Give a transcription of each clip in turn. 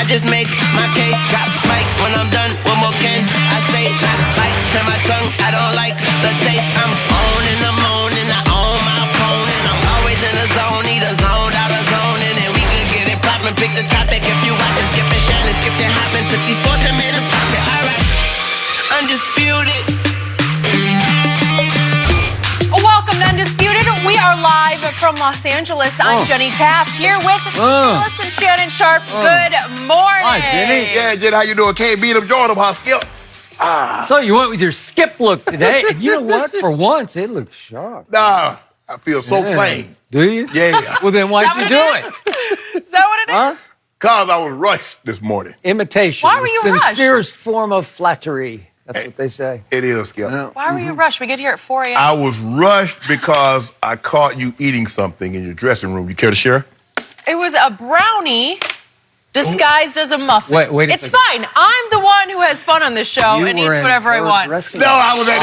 just make my case. Drop spike when I'm done. One more can I say? Not bite to my tongue. I don't like the taste. I'm on in the morning. I own my opponent. I'm always in the zone. Need a zone out of zone. And then we can get it poppin'. Pick the topic if you watchin'. Skip and Shannon. Skip and hoppin'. Took these sports and made them pop it. All right. Undisputed. Welcome to Undisputed. We are live from Los Angeles. I'm Jenny Taft here with Skip and Shannon Sharpe. Good morning. Hi, Jenny. Yeah, Jen, how you doing? Can't beat them, join them, huh, Skip? So you went with your Skip look today, and you know what? For once, it looks sharp. Nah, I feel so plain. Do you? Yeah. Well, then why'd you do it? Is that what it is? Because I was rushed this morning. Imitation. Why were you the rushed? sincerest form of flattery. That's what they say. It is, Skip. Yeah. Why were you rushed? We get here at 4 a.m. I was rushed because I caught you eating something in your dressing room. You care to share? It was a brownie disguised as a muffin. Wait a it's second. fine. I'm the one who has fun on this show You and were eats in whatever I her want. dressing No, I was at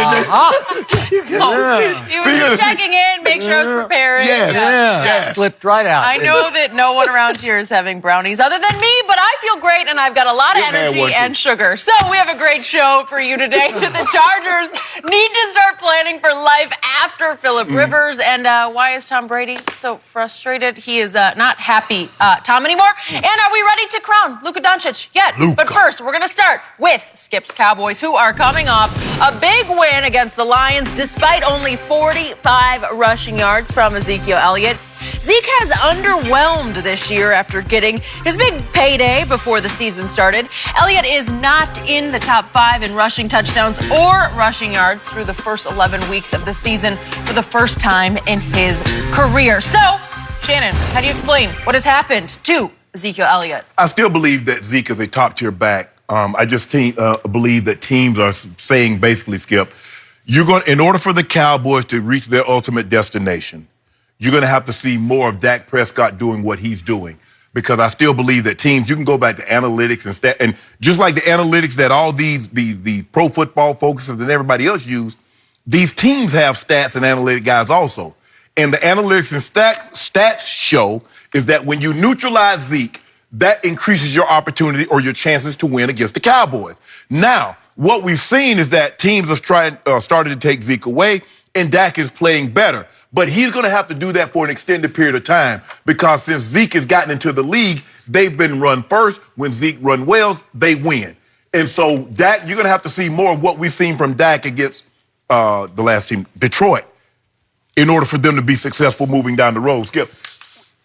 He was just checking in, make sure I was prepared. Yes. Yeah, slipped right out. I know that no one around here is having brownies other than me, but I feel great and I've got a lot of Good man, energy one, and too. sugar. So we have a great show for you today. The Chargers need to start planning for life after Phillip Rivers. And why is Tom Brady so frustrated? He is not happy, Tom, anymore. And are we ready to crown Luka Doncic yet? But first, we're going to start with Skip's Cowboys, who are coming off a big win against the Lions despite only 45 rushing yards from Ezekiel Elliott. Zeke has underwhelmed this year after getting his big payday before the season started. Elliott is not in the top 5 in rushing touchdowns or rushing yards through the first 11 weeks of the season for the first time in his career. So, Shannon, how do you explain what has happened to Ezekiel Elliott? I still believe that Zeke is a top-tier back. I just believe that teams are saying, basically, Skip, in order for the Cowboys to reach their ultimate destination, you're going to have to see more of Dak Prescott doing what he's doing. Because I still believe that teams, you can go back to analytics and just like the analytics that all the pro football focusers and everybody else use, these teams have stats and analytic guys also. And the analytics and stats show is that when you neutralize Zeke, that increases your opportunity or your chances to win against the Cowboys. Now, what we've seen is that teams have started to take Zeke away, and Dak is playing better. But he's going to have to do that for an extended period of time because since Zeke has gotten into the league, they've been run first. When Zeke run well, they win. And so Dak, you're going to have to see more of what we've seen from Dak against the last team, Detroit, in order for them to be successful moving down the road. Skip,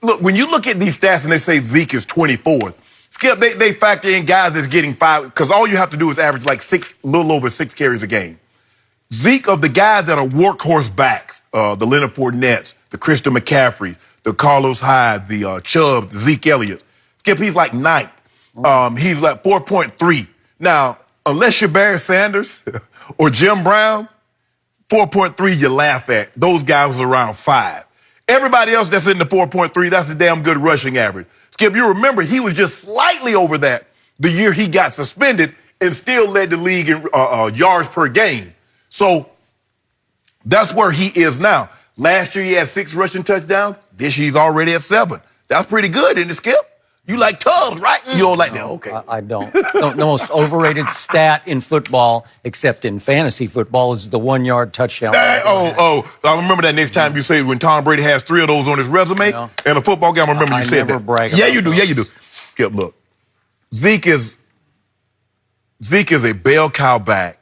look, when you look at these stats and they say Zeke is 24th, Skip, they factor in guys that's getting 5, because all you have to do is average like a little over 6 carries a game. Zeke, of the guys that are workhorse backs, the Leonard Fournettes, the Christian McCaffreys, the Carlos Hyde, the Chubb, the Zeke Elliott, Skip, he's like 9th. He's like 4.3. Now, unless you're Barry Sanders or Jim Brown, 4.3 you laugh at. Those guys are around 5. Everybody else that's in the 4.3, that's a damn good rushing average. Skip, you remember he was just slightly over that the year he got suspended and still led the league in yards per game. So that's where he is now. Last year he had 6 rushing touchdowns. This year he's already at 7. That's pretty good, isn't it, Skip? You like Tubbs, right? You don't like that? Okay. I don't. The most overrated stat in football, except in fantasy football, is the 1-yard touchdown. I remember that next time you say when Tom Brady has 3 of those on his resume in a football game. I remember you said that. Brag Yeah, about you do. those. Yeah, you do. Skip, look. Zeke is a bell cow back.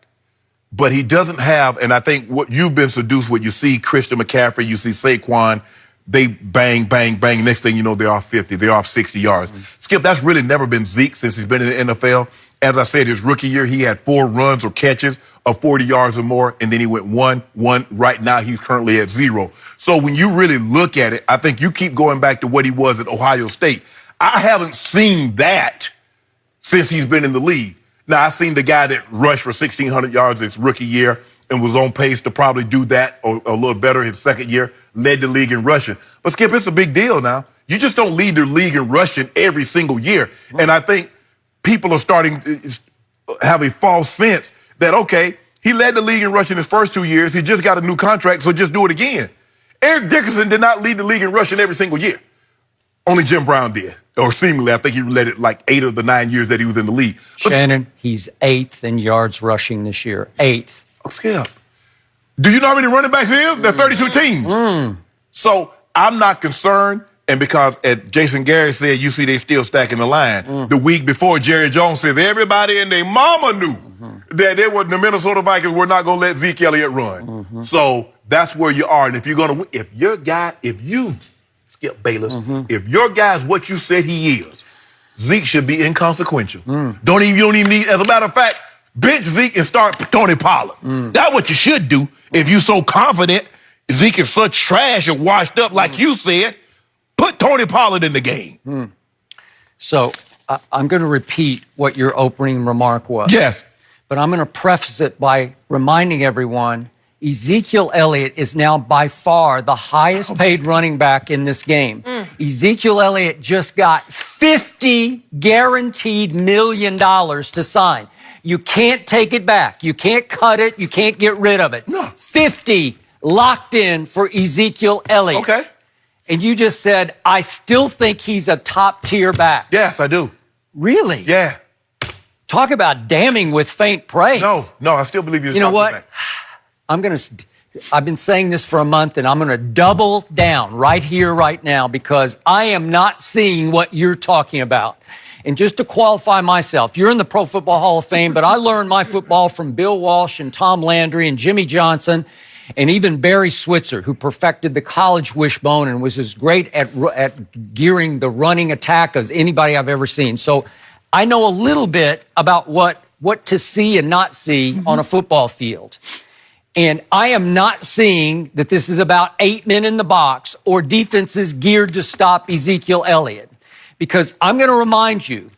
But he doesn't have, and I think what you've been seduced with, you see Christian McCaffrey, you see Saquon, they bang, bang, bang. Next thing you know, they're off 50, they're off 60 yards. Skip, that's really never been Zeke since he's been in the NFL. As I said, his rookie year, he had 4 runs or catches of 40 yards or more, and then he went 1. Right now, he's currently at 0. So when you really look at it, I think you keep going back to what he was at Ohio State. I haven't seen that since he's been in the league. Now, I've seen the guy that rushed for 1,600 yards his rookie year and was on pace to probably do that or a little better his second year, led the league in rushing. But, Skip, it's a big deal now. You just don't lead the league in rushing every single year. And I think people are starting to have a false sense that, okay, he led the league in rushing his first 2 years. He just got a new contract, so just do it again. Eric Dickerson did not lead the league in rushing every single year. Only Jim Brown did. or seemingly. I think he led it like 8 of the 9 years that he was in the league. Shannon, he's 8th in yards rushing this year. 8th. I'm scared. Do you know how many running backs there is? There's 32 teams. So I'm not concerned. And because, as Jason Garrett said, you see they still stacking the line. The week before, Jerry Jones says everybody and their mama knew that the Minnesota Vikings were not going to let Zeke Elliott run. So that's where you are. And if you're going to, if you, Skip Bayless, if your guy's what you said he is, Zeke should be inconsequential. You don't even need, as a matter of fact, bench Zeke and start Tony Pollard. That's what you should do if you're so confident Zeke is such trash and washed up like you said. Put Tony Pollard in the game. So I'm going to repeat what your opening remark was. Yes. But I'm going to preface it by reminding everyone Ezekiel Elliott is now by far the highest paid running back in this game. Ezekiel Elliott just got $50 guaranteed million to sign. You can't take it back. You can't cut it. You can't get rid of it. No. 50 locked in for Ezekiel Elliott. Okay. And you just said, I still think he's a top-tier back. Yes, I do. Really? Yeah. Talk about damning with faint praise. No, I still believe he's a You know top-tier what? back. I've been saying this for a month, and I'm going to double down right here, right now, because I am not seeing what you're talking about. And just to qualify myself, you're in the Pro Football Hall of Fame, but I learned my football from Bill Walsh and Tom Landry and Jimmy Johnson and even Barry Switzer, who perfected the college wishbone and was as great at gearing the running attack as anybody I've ever seen. So I know a little bit about what to see and not see on a football field. And I am not seeing that this is about 8 men in the box or defenses geared to stop Ezekiel Elliott. Because I'm going to remind you,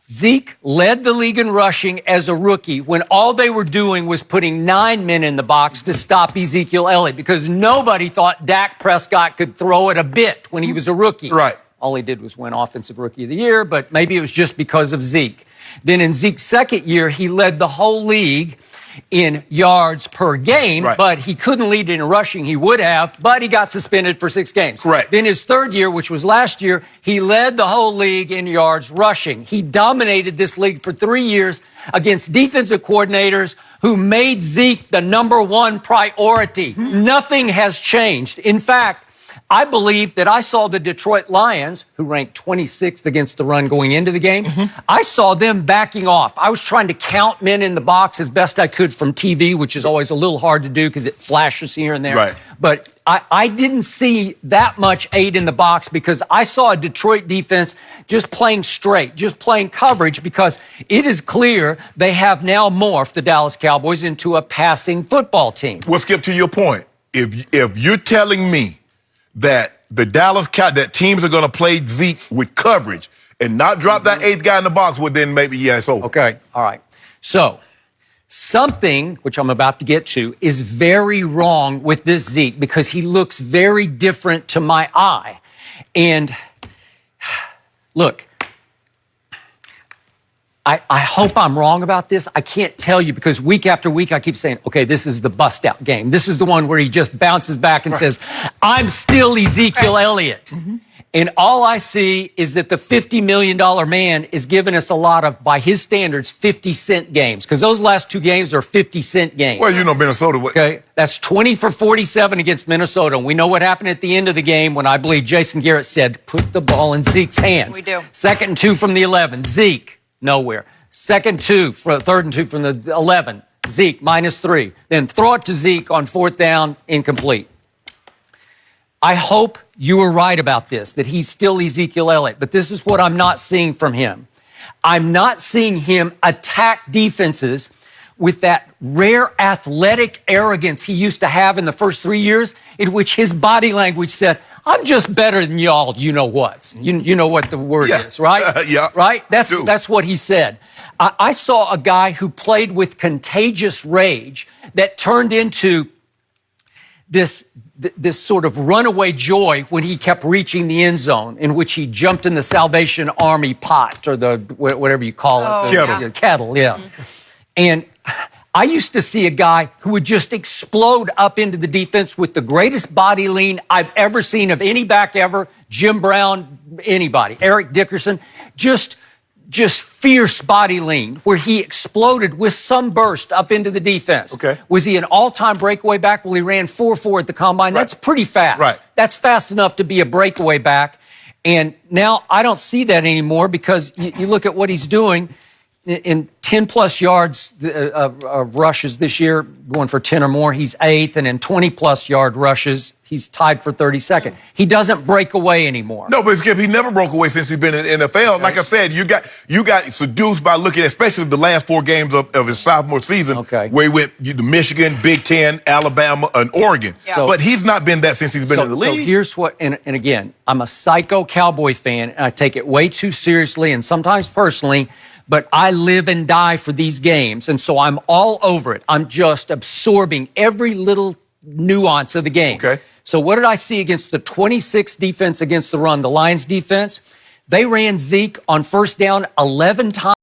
Zeke led the league in rushing as a rookie when all they were doing was putting 9 men in the box to stop Ezekiel Elliott because nobody thought Dak Prescott could throw it a bit when he was a rookie. Right. All he did was win Offensive Rookie of the Year, but maybe it was just because of Zeke. Then in Zeke's second year, he led the whole league in yards per game, but he couldn't lead in rushing. He would have, but he got suspended for 6 games. Correct. Then his third year, which was last year, he led the whole league in yards rushing. He dominated this league for 3 years against defensive coordinators who made Zeke the #1 priority. Nothing has changed. In fact, I believe that I saw the Detroit Lions, who ranked 26th against the run going into the game, I saw them backing off. I was trying to count men in the box as best I could from TV, which is always a little hard to do because it flashes here and there. Right. But I didn't see that much 8 in the box because I saw a Detroit defense just playing straight, just playing coverage because it is clear they have now morphed the Dallas Cowboys into a passing football team. Well, Skip, to your point, if you're telling me that that teams are going to play Zeke with coverage and not drop that 8th guy in the box, well, then maybe, yeah, it's over. Okay, all right. So something, which I'm about to get to, is very wrong with this Zeke because he looks very different to my eye. And look, I hope I'm wrong about this. I can't tell you because week after week I keep saying, okay, this is the bust-out game. This is the one where he just bounces back and says, I'm still Ezekiel Elliott. And all I see is that the $50 million man is giving us a lot of, by his standards, 50-cent games because those last 2 games are 50-cent games. Well, you know Minnesota. Okay, that's 20 for 47 against Minnesota. And we know what happened at the end of the game when I believe Jason Garrett said, put the ball in Zeke's hands. We do. 2nd and 2 from the 11. Zeke. Nowhere. 2nd and 2, 3rd and 2 from the 11. Zeke, -3. Then throw it to Zeke on 4th down, incomplete. I hope you were right about this, that he's still Ezekiel Elliott, but this is what I'm not seeing from him. I'm not seeing him attack defenses with that rare athletic arrogance he used to have in the first 3 years, in which his body language said, I'm just better than y'all, you know what? You know what the word is, right? Yeah. Right? That's what he said. I saw a guy who played with contagious rage that turned into this sort of runaway joy when he kept reaching the end zone, in which he jumped in the Salvation Army pot or the whatever you call it. Kettle. Kettle, yeah. And I used to see a guy who would just explode up into the defense with the greatest body lean I've ever seen of any back ever. Jim Brown, anybody, Eric Dickerson, just fierce body lean where he exploded with some burst up into the defense. Okay. Was he an all-time breakaway back? Well, he ran 4.4 at the combine. Right. That's pretty fast. Right. That's fast enough to be a breakaway back. And now I don't see that anymore because you look at what he's doing. In 10-plus yards of rushes this year, going for 10 or more, he's 8th. And in 20-plus yard rushes, he's tied for 32nd. He doesn't break away anymore. No, but Skip, he never broke away since he's been in the NFL. Like I said, you got seduced by looking at, especially the last 4 games of his sophomore season, where he went to Michigan, Big Ten, Alabama, and Oregon. Yeah. But he's not been that since he's been in the league. So here's what, and again, I'm a psycho Cowboy fan, and I take it way too seriously and sometimes personally, but I live and die for these games, and so I'm all over it. I'm just absorbing every little nuance of the game. Okay. So what did I see against the 26th defense against the run, the Lions defense? They ran Zeke on first down 11 times.